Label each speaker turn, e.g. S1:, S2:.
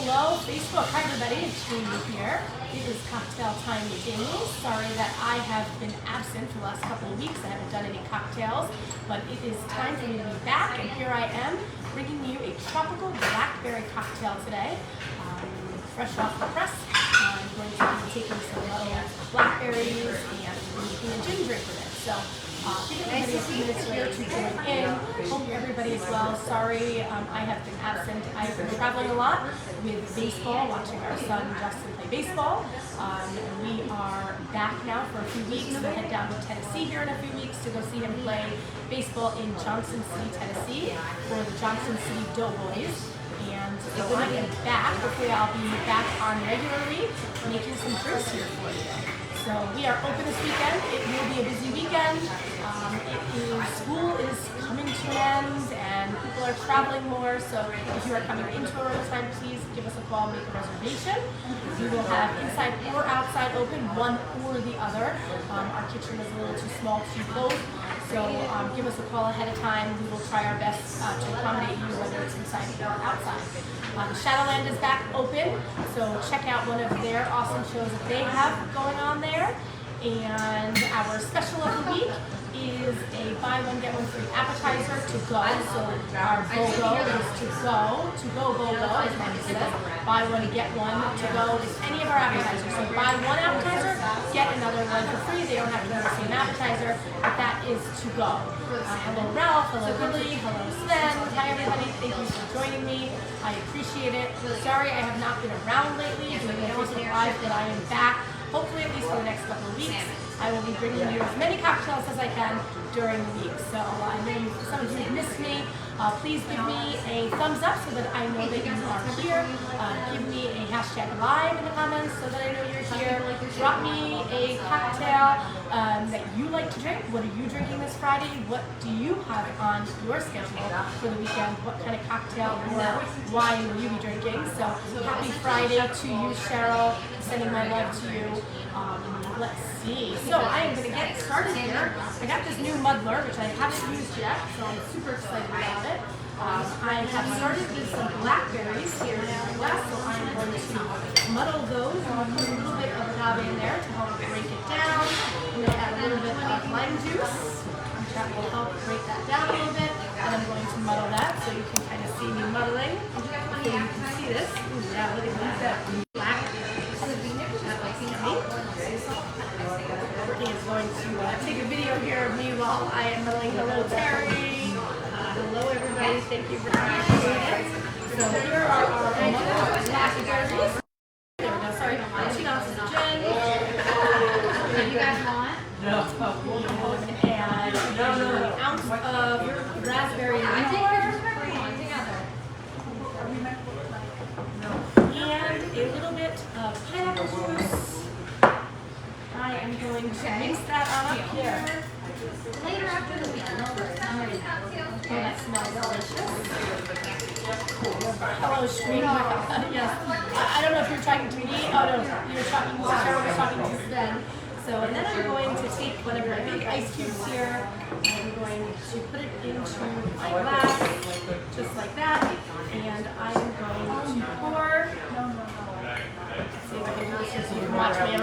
S1: Hello, Facebook. Hi, everybody. It's Jamie here. It is cocktail time with Jamie. Sorry that I have been absent for the last couple of weeks. I haven't done any cocktails, but it is time for me to be back, and here I am bringing you a tropical blackberry cocktail today. Fresh off the press. I'm going to be taking some blackberries and making a gin drink with it. So, give everybody a few minutes here to join in. Hope everybody is well. Sorry, I have been absent. I've been traveling a lot with baseball, watching our son Justin play baseball. We are back now for a few weeks. We'll head down to Tennessee here in a few weeks to go see him play baseball in Johnson City, Tennessee for the Johnson City Doughboys. And when I get back, hopefully I'll be back on regularly making some drinks here for you. So we are open this weekend. It will be a busy weekend. School is coming to an end and people are traveling more. So if you are coming into Aroma Thyme, please give us a call, make a reservation. We will have inside or outside open, one or the other. Our kitchen is a little too small to both. So give us a call ahead of time. We will try our best to accommodate you, whether it's inside or outside. Shadowland is back open, so check out one of their awesome shows that they have going on there. And our special of the week is a buy one get one free appetizer to go. So our BOGO is to go BOGO, as Mandy says. Buy one get one to go is any of our appetizers. So buy one appetizer, get another one for free. They don't have to be the same appetizer, but that is to go. Hello Ralph, hello Billy, hello Sven. Hi everybody, thank you for joining me. I appreciate it. Sorry I have not been around lately doing the Facebook Live, but I am back. Hopefully at least for the next couple of weeks. I will be bringing you as many cocktails as I can during the week. So I know some of you have missed me. Please give me a thumbs up so that I know that you are here. Give me a hashtag live in the comments so that I know you're here. Drop me a cocktail that you like to drink. What are you drinking this Friday? What do you have on your schedule for the weekend? What kind of cocktail or wine will you be drinking? So happy Friday to you, Cheryl. I'm sending my love to you. Let's see. So I am going to get started here. I got this new muddler, which I haven't used yet, so I'm super excited about it. I have started with some blackberries here in the glass, so I'm going to muddle those and I'll put a little bit of agave in there to help break it down. I'm going to add a little bit of lime juice. That will help break that down a little bit. And I'm going to muddle that so you can kind of see me muddling. So you can see this. Ooh, yeah, look at that. Black. Brittany is going to take a video here of me while I am muddling. Hello, Terry. Hello, everybody. Thank you for joining it. So here are our muddled blackberries. There we go. Sorry. 2 ounces of gin. You guys want? No. And an ounce of raspberry liqueur. And a little bit of pineapple juice. I am going to mix that on up here. Later after the weekend. Oh, that smells delicious. Hello, Street. Yes. I don't know if you're talking to me. Oh, no. You're talking to Cheryl. We're talking to Sven. So, and then I'm going to take one of my big ice cubes here. I'm going to put it into my glass, just like that. And I'm going to pour. See if I can do this so you can watch me.